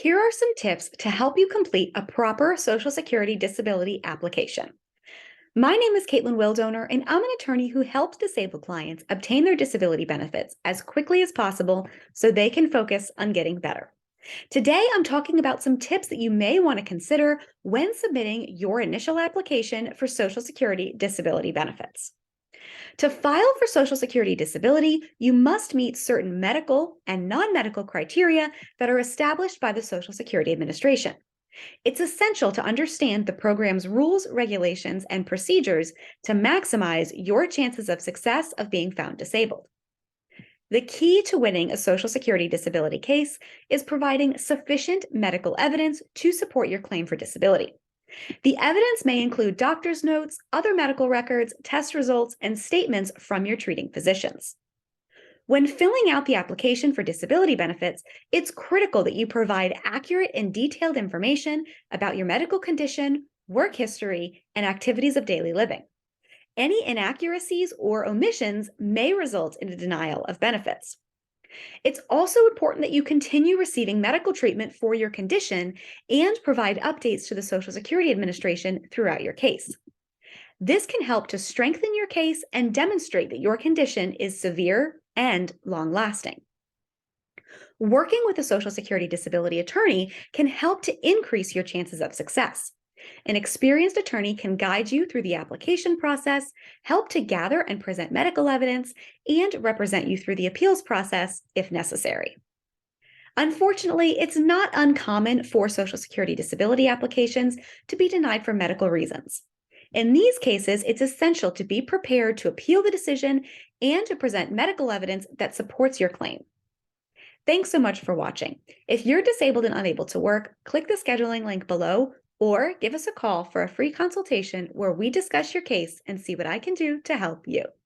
Here are some tips to help you complete a proper Social Security disability application. My name is Caitlin Wildoner, and I'm an attorney who helps disabled clients obtain their disability benefits as quickly as possible so they can focus on getting better. Today, I'm talking about some tips that you may want to consider when submitting your initial application for Social Security disability benefits. To file for Social Security disability, you must meet certain medical and non-medical criteria that are established by the Social Security Administration. It's essential to understand the program's rules, regulations, and procedures to maximize your chances of success of being found disabled. The key to winning a Social Security disability case is providing sufficient medical evidence to support your claim for disability. The evidence may include doctor's notes, other medical records, test results, and statements from your treating physicians. When filling out the application for disability benefits, it's critical that you provide accurate and detailed information about your medical condition, work history, and activities of daily living. Any inaccuracies or omissions may result in a denial of benefits. It's also important that you continue receiving medical treatment for your condition and provide updates to the Social Security Administration throughout your case. This can help to strengthen your case and demonstrate that your condition is severe and long-lasting. Working with a Social Security disability attorney can help to increase your chances of success. An experienced attorney can guide you through the application process, help to gather and present medical evidence, and represent you through the appeals process if necessary. Unfortunately, it's not uncommon for Social Security disability applications to be denied for medical reasons. In these cases, it's essential to be prepared to appeal the decision and to present medical evidence that supports your claim. Thanks so much for watching. If you're disabled and unable to work, click the scheduling link below or give us a call for a free consultation where we discuss your case and see what I can do to help you.